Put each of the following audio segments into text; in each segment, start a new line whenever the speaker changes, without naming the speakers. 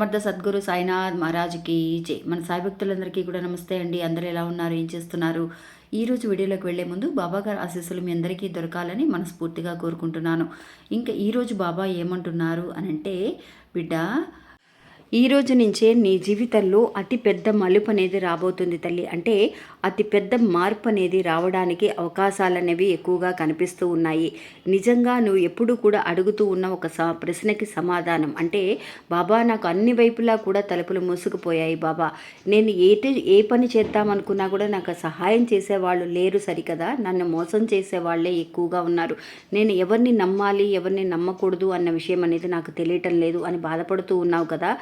సమర్థ సద్గురు సాయినాథ్ మహారాజ్కి జై. మన సాయి భక్తులందరికీ కూడా నమస్తే అండి. అందరూ ఎలా ఉన్నారు, ఏం చేస్తున్నారు? ఈరోజు వీడియోలోకి వెళ్లే ముందు బాబా గారి ఆశీస్సులు మీ అందరికీ దొరకాలని మనస్ఫూర్తిగా కోరుకుంటున్నాను. ఇంకా ఈరోజు బాబా ఏమంటున్నారు అనంటే, బిడ్డ ఈ రోజు నుంచే నీ జీవితంలో అతిపెద్ద మలుపు అనేది రాబోతుంది తల్లి. అంటే అతిపెద్ద మార్పు అనేది రావడానికి అవకాశాలు అనేవి ఎక్కువగా కనిపిస్తూ ఉన్నాయి. నిజంగా నువ్వు ఎప్పుడు కూడా అడుగుతూ ఉన్న ఒక ప్రశ్నకి సమాధానం అంటే, బాబా నాకు అన్ని వైపులా కూడా తలుపులు మూసుకుపోయాయి బాబా, నేను ఏ పని చేద్దామనుకున్నా కూడా నాకు సహాయం చేసేవాళ్ళు లేరు సరికదా, నన్ను మోసం చేసేవాళ్లే ఎక్కువగా ఉన్నారు, నేను ఎవరిని నమ్మాలి ఎవరిని నమ్మకూడదు అన్న విషయం అనేది నాకు తెలియటం లేదు అని బాధపడుతూ ఉన్నావు కదా.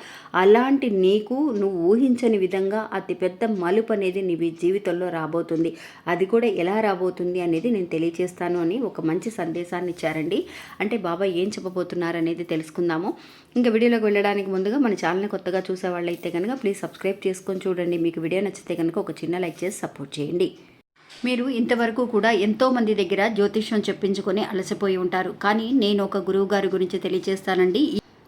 అలాంటి నీకు నువ్వు ఊహించని విధంగా అతిపెద్ద మలుపు అనేది నీ జీవితంలో రాబోతుంది. అది కూడా ఎలా రాబోతుంది అనేది నేను తెలియజేస్తాను అని ఒక మంచి సందేశాన్ని ఇచ్చారండి. అంటే బాబా ఏం చెప్పబోతున్నారు అనేది తెలుసుకుందాము. ఇంకా వీడియోలోకి వెళ్ళడానికి ముందుగా మన ఛానల్ని కొత్తగా చూసే వాళ్ళైతే కనుక ప్లీజ్ సబ్స్క్రైబ్ చేసుకొని చూడండి. మీకు వీడియో నచ్చితే కనుక ఒక చిన్న లైక్ చేసి సపోర్ట్ చేయండి. మీరు ఇంతవరకు కూడా ఎంతోమంది దగ్గర జ్యోతిష్యం చెప్పించుకొని అలసిపోయి ఉంటారు. కానీ నేను ఒక గురువు గారి గురించి తెలియజేస్తానండి.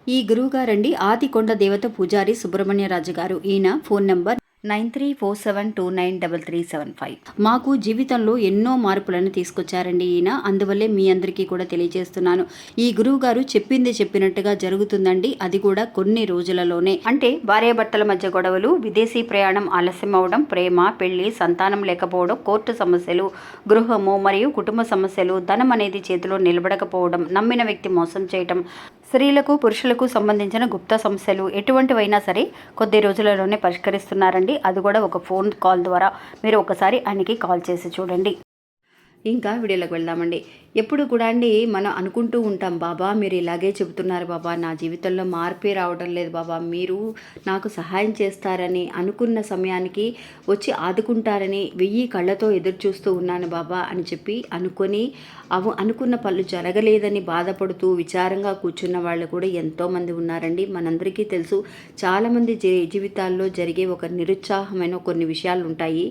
ఈ గురువుగారండి ఆదికొండ దేవత పూజారి సుబ్రహ్మణ్యరాజు గారు. ఈయన ఫోన్ నంబర్ 9347293375. మాకు జీవితంలో ఎన్నో మార్పులను తీసుకొచ్చారండి ఈయన. అందువల్లే మీ అందరికీ కూడా తెలియజేస్తున్నాను. ఈ గురువు గారు చెప్పింది చెప్పినట్టుగా జరుగుతుందండి. అది కూడా కొన్ని రోజులలోనే. అంటే భార్యాభర్తల మధ్య గొడవలు, విదేశీ ప్రయాణం ఆలస్యం అవడం, ప్రేమ, పెళ్లి, సంతానం లేకపోవడం, కోర్టు సమస్యలు, గృహము మరియు కుటుంబ సమస్యలు, ధనం అనేది చేతిలో నిలబడకపోవడం, నమ్మిన వ్యక్తి మోసం చేయటం, స్త్రీలకు పురుషులకు సంబంధించిన గుప్త సమస్యలు ఎటువంటివైనా సరే కొద్ది రోజులలోనే పరిష్కరిస్తున్నారండి. అది కూడా ఒక ఫోన్ కాల్ ద్వారా. మీరు ఒకసారి ఆయనకి కాల్ చేసి చూడండి. ఇంకా వీడియోలోకి వెళ్దామండి. ఎప్పుడు కూడా అండి మనం అనుకుంటూ ఉంటాం, బాబా మీరు ఇలాగే చెబుతున్నారు బాబా, నా జీవితంలో మార్పే రావడం లేదు బాబా, మీరు నాకు సహాయం చేస్తారని, అనుకున్న సమయానికి వచ్చి ఆదుకుంటారని 1000 కళ్ళతో ఎదురు చూస్తూ ఉన్నాను బాబా అని చెప్పి అనుకున్న పనులు జరగలేదని బాధపడుతూ విచారంగా కూర్చున్న వాళ్ళు కూడా ఎంతోమంది ఉన్నారండి. మనందరికీ తెలుసు, చాలామంది జీవితాల్లో జరిగే ఒక నిరుత్సాహమైన కొన్ని విషయాలు ఉంటాయి.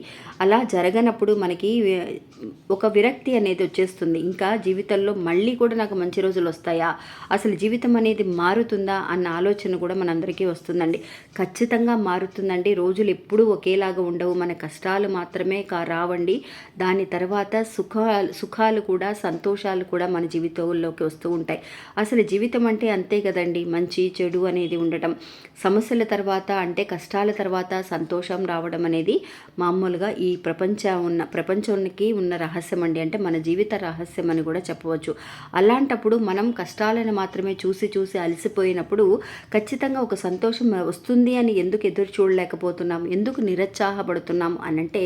అలా జరగనప్పుడు మనకి ఒక విరక్తి అనేది వచ్చేస్తుంది. ఇంకా జీవితంలో మళ్ళీ కూడా నాకు మంచి రోజులు వస్తాయా, అసలు జీవితం అనేది మారుతుందా అన్న ఆలోచన కూడా మనందరికీ వస్తుందండి. ఖచ్చితంగా మారుతుందండి. రోజులు ఎప్పుడూ ఒకేలాగా ఉండవు. మన కష్టాలు మాత్రమే రావండి. దాని తర్వాత సుఖాలు కూడా, సంతోషాలు కూడా మన జీవితంలోకి వస్తూ ఉంటాయి. అసలు జీవితం అంటే అంతే కదండి, మంచి చెడు అనేది ఉండటం. సమస్యల తర్వాత అంటే కష్టాల తర్వాత సంతోషం రావడం అనేది మామూలుగా ఈ ప్రపంచానికి ఉన్న రహస్యం అండి. అంటే మన జీవిత రహస్యం అని కూడా చెప్పవచ్చు. అలాంటప్పుడు మనం కష్టాలను మాత్రమే చూసి అలసిపోయినప్పుడు ఖచ్చితంగా ఒక సంతోషం వస్తుంది అని ఎందుకు ఎదురు చూడలేకపోతున్నాం, ఎందుకు నిరుత్సాహపడుతున్నాం అనంటే,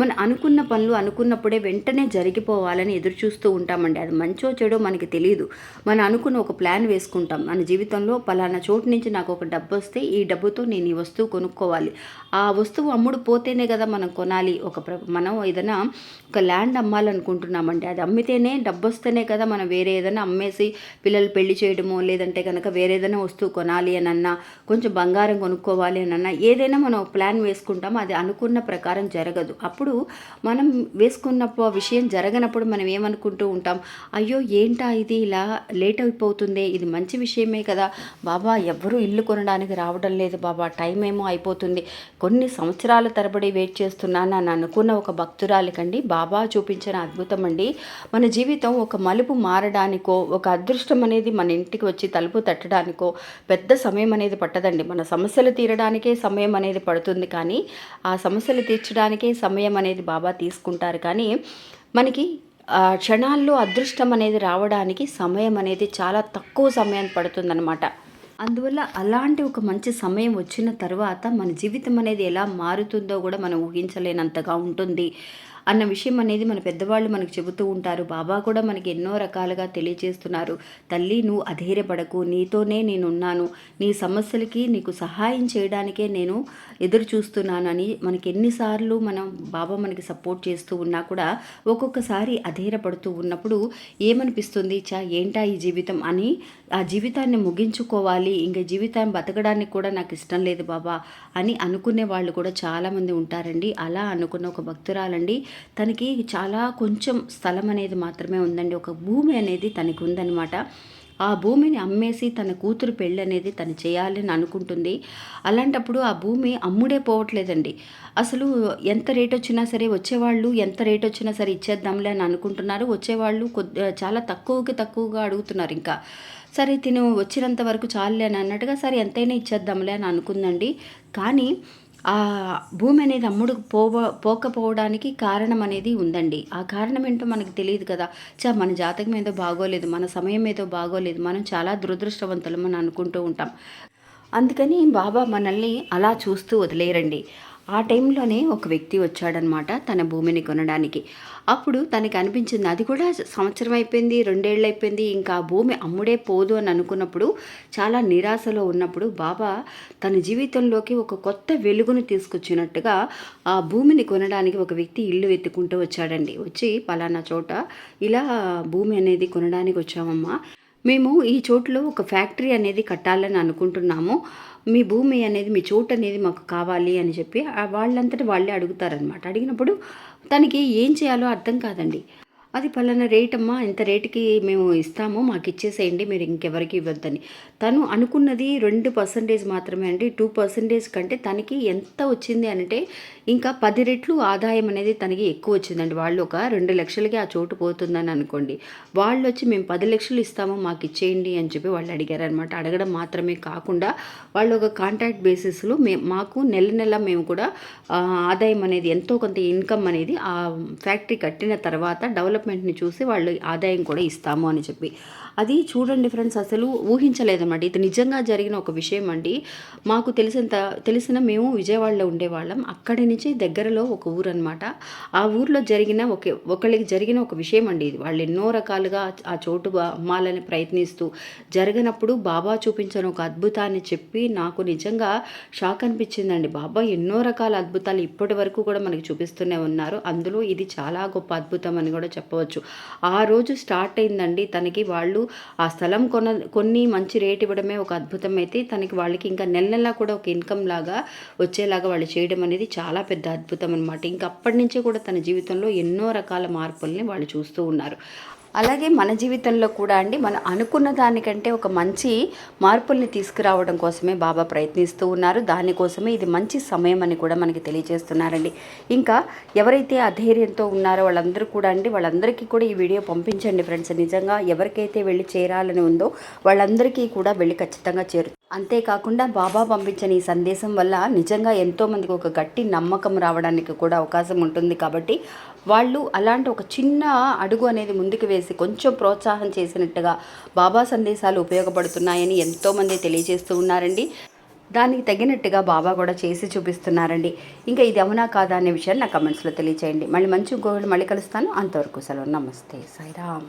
మనం అనుకున్న పనులు అనుకున్నప్పుడే వెంటనే జరిగిపోవాలని ఎదురు చూస్తూ ఉంటామండి. అది మంచో చెడో మనకి తెలియదు. మనం అనుకున్న ఒక ప్లాన్ వేసుకుంటాం. మన జీవితంలో పలానా చోటు నుంచి నాకు ఒక డబ్బు వస్తే ఈ డబ్బుతో నేను ఈ వస్తువు కొనుక్కోవాలి, ఆ వస్తువు అమ్ముడు పోతేనే కదా మనం కొనాలి. మనం ఏదైనా ఒక ల్యాండ్ అమ్మాలనుకుంటున్నామండి, అది అమ్మితేనే డబ్బు వస్తేనే కదా మనం వేరే ఏదైనా అమ్మేసి పిల్లలు పెళ్లి చేయడమో, లేదంటే కనుక వేరే ఏదైనా వస్తువు కొనాలి అని అన్నా, కొంచెం బంగారం కొనుక్కోవాలి అని అన్నా, ఏదైనా మనం ప్లాన్ వేసుకుంటాం. అది అనుకున్న ప్రకారం జరగదు. అప్పుడు మనం వేసుకున్న విషయం జరగనప్పుడు మనం ఏమనుకుంటూ ఉంటాం, అయ్యో ఏంటా ఇది ఇలా లేట్ అయిపోతుంది, ఇది మంచి విషయమే కదా బాబా, ఎవ్వరూ ఇల్లు కొనడానికి రావడం లేదు బాబా, టైం ఏమో అయిపోతుంది, కొన్ని సంవత్సరాల తరబడి వెయిట్ చేస్తున్నాను అని అనుకున్న ఒక భక్తురాలికండి బాబా చూపించిన అద్భుతం అండి. మన జీవితం ఒక మలుపు మారడానికో, ఒక అదృష్టం అనేది మన ఇంటికి వచ్చి తలుపు తట్టడానికో పెద్ద సమయం అనేది పట్టదండి. మన సమస్యలు తీరడానికే సమయం అనేది పడుతుంది, కానీ ఆ సమస్యలు తీర్చడానికే సమయం అనేది బాబా తీసుకుంటారు. కానీ మనకి క్షణాల్లో అదృష్టం అనేది రావడానికి సమయం అనేది చాలా తక్కువ సమయం పడుతుందన్నమాట. అందువల్ల అలాంటి ఒక మంచి సమయం వచ్చిన తర్వాత మన జీవితం అనేది ఎలా మారుతుందో కూడా మనం ఊహించలేనంతగా ఉంటుంది అన్న విషయం అనేది మన పెద్దవాళ్ళు మనకు చెబుతూ ఉంటారు. బాబా కూడా మనకి ఎన్నో రకాలుగా తెలియజేస్తున్నారు. తల్లి నువ్వు అధైర్యపడకు, నీతోనే నేనున్నాను, నీ సమస్యలకి నీకు సహాయం చేయడానికే నేను ఎదురు చూస్తున్నానని మనకి ఎన్నిసార్లు బాబా మనకి సపోర్ట్ చేస్తూ ఉన్నా కూడా ఒక్కొక్కసారి అధైర్యపడుతూ ఉన్నప్పుడు ఏమనిపిస్తుంది, ఏంటా ఈ జీవితం అని, ఆ జీవితాన్ని ముగించుకోవాలి, ఇంకా జీవితాన్ని బతకడానికి కూడా నాకు ఇష్టం లేదు బాబా అని అనుకునే వాళ్ళు కూడా చాలామంది ఉంటారండి. అలా అనుకున్న ఒక భక్తురాలండి, తనకి చాలా కొంచెం స్థలం అనేది మాత్రమే ఉందండి, ఒక భూమి అనేది తనకి ఉందన్నమాట. ఆ భూమిని అమ్మేసి తన కూతురు పెళ్ళి అనేది తను చేయాలని అనుకుంటుంది. అలాంటప్పుడు ఆ భూమి అమ్ముడే పోవట్లేదండి. అసలు ఎంత రేట్ వచ్చినా సరే వచ్చేవాళ్ళు ఎంత రేట్ వచ్చినా సరే ఇచ్చేద్దాంలే అని అనుకుంటున్నారు. వచ్చేవాళ్ళు చాలా తక్కువగా అడుగుతున్నారు ఇంకా. సరే తిను వచ్చినంత వరకు చాలులే అని అన్నట్టుగా సరే ఎంతైనా ఇచ్చేద్దాంలే అని అనుకుందండి. కానీ ఆ భూమి అనేది పోకపోవడానికి కారణం అనేది ఉందండి. ఆ కారణం ఏంటో మనకు తెలియదు కదా! మన జాతకం ఏదో బాగోలేదు, మన సమయం ఏదో బాగోలేదు, మనం చాలా దురదృష్టవంతులం అని అనుకుంటూ ఉంటాం. అందుకని బాబా మనల్ని అలా చూస్తూ వదిలేయరండి. ఆ టైంలోనే ఒక వ్యక్తి వచ్చాడనమాట తన భూమిని కొనడానికి. అప్పుడు తనకి అనిపించింది అది కూడా సంవత్సరం అయిపోయింది, 2 ఏళ్ళు అయిపోయింది, ఇంకా ఆ భూమి అమ్ముడే పోదు అని అనుకున్నప్పుడు, చాలా నిరాశలో ఉన్నప్పుడు బాబా తన జీవితంలోకి ఒక కొత్త వెలుగును తీసుకొచ్చినట్టుగా ఆ భూమిని కొనడానికి ఒక వ్యక్తి ఇల్లు వెతుక్కుంటూ వచ్చాడండి. వచ్చి పలానా చోట ఇలా భూమి అనేది కొనడానికి వచ్చామమ్మా, మేము ఈ చోటులో ఒక ఫ్యాక్టరీ అనేది కట్టాలని అనుకుంటున్నాము, మీ భూమి అనేది మీ చోటు అనేది మాకు కావాలి అని చెప్పి వాళ్ళంతటా వాళ్ళే అడుగుతారనమాట. అడిగినప్పుడు తనకి ఏం చేయాలో అర్థం కాదండి. అది పలానా రేట్ అమ్మా, ఇంత రేటుకి మేము ఇస్తాము, మాకు ఇచ్చేసేయండి, మీరు ఇంకెవరికి ఇవ్వద్దని. తను అనుకున్నది 2% మాత్రమే అండి. 2% కంటే తనకి ఎంత వచ్చింది అంటే ఇంకా 10 రెట్లు ఆదాయం అనేది తనకి ఎక్కువ వచ్చిందండి. వాళ్ళు ఒక 2 లక్షలకి ఆ చోటు పోతుందని అనుకోండి, వాళ్ళు వచ్చి మేము 10 లక్షలు ఇస్తాము, మాకు ఇచ్చేయండి అని చెప్పి వాళ్ళు అడిగారనమాట. అడగడం మాత్రమే కాకుండా వాళ్ళు ఒక కాంట్రాక్ట్ బేసిస్లో మాకు నెల మేము కూడా ఆదాయం అనేది ఎంతో కొంత ఇన్కమ్ అనేది ఆ ఫ్యాక్టరీ కట్టిన తర్వాత డెవలప్మెంట్ని చూసి వాళ్ళు ఆదాయం కూడా ఇస్తాము అని చెప్పి. అది చూడండి ఫ్రెండ్స్, అసలు ఊహించలేదన్నమాట. ఇది నిజంగా జరిగిన ఒక విషయం అండి. మాకు తెలిసిన మేము విజయవాడలో ఉండేవాళ్ళం. అక్కడి నుంచి దగ్గరలో ఒక ఊరు అనమాట. ఆ ఊర్లో ఒకళ్ళకి జరిగిన ఒక విషయం అండి ఇది. వాళ్ళు ఎన్నో రకాలుగా ఆ చోటు అమ్మాలని ప్రయత్నిస్తూ జరగనప్పుడు బాబా చూపించిన ఒక అద్భుతాన్ని చెప్పి నాకు నిజంగా షాక్ అనిపించిందండి. బాబా ఎన్నో రకాల అద్భుతాలు ఇప్పటి వరకు కూడా మనకి చూపిస్తూనే ఉన్నారు. అందులో ఇది చాలా గొప్ప అద్భుతం అని కూడా చెప్పవచ్చు. ఆ రోజు స్టార్ట్ అయిందండి తనకి. వాళ్ళు ఆ స్థలం కొన్ని మంచి రేట్ ఇవ్వడమే ఒక అద్భుతం అయితే, వాళ్ళకి ఇంకా నెల కూడా ఒక ఇన్కమ్ లాగా వచ్చేలాగా వాళ్ళు చేయడం అనేది చాలా పెద్ద అద్భుతం అనమాట. ఇంకా అప్పటి నుంచే కూడా తన జీవితంలో ఎన్నో రకాల మార్పుల్ని వాళ్ళు చూస్తూ ఉన్నారు. అలాగే మన జీవితంలో కూడా అండి, మనం అనుకున్న దానికంటే ఒక మంచి మార్పుల్ని తీసుకురావడం కోసమే బాబా ప్రయత్నిస్తూ ఉన్నారు. దానికోసమే ఇది మంచి సమయం అని కూడా మనకి తెలియజేస్తున్నారండి. ఇంకా ఎవరైతే అధైర్యంతో ఉన్నారో వాళ్ళందరూ కూడా అండి, వాళ్ళందరికీ కూడా ఈ వీడియో పంపించండి ఫ్రెండ్స్. నిజంగా ఎవరికైతే వెళ్ళి చేరాలని ఉందో వాళ్ళందరికీ కూడా వెళ్ళి ఖచ్చితంగా అంతేకాకుండా బాబా పంపించిన ఈ సందేశం వల్ల నిజంగా ఎంతోమందికి ఒక గట్టి నమ్మకం రావడానికి కూడా అవకాశం ఉంటుంది. కాబట్టి వాళ్ళు అలాంటి ఒక చిన్న అడుగు అనేది ముందుకు వేసి కొంచెం ప్రోత్సాహం చేసినట్టుగా బాబా సందేశాలు ఉపయోగపడుతున్నాయని ఎంతోమంది తెలియజేస్తూ ఉన్నారండి. దానికి తగినట్టుగా బాబా కూడా చేసి చూపిస్తున్నారండి. ఇంకా ఇది అవునా కాదా అనే విషయాన్ని నా కమెంట్స్లో తెలియచేయండి. మళ్ళీ మంచి ఇంకొకటి మళ్ళీ కలుస్తాను. అంతవరకు సెలవు. నమస్తే సాయిరామ్.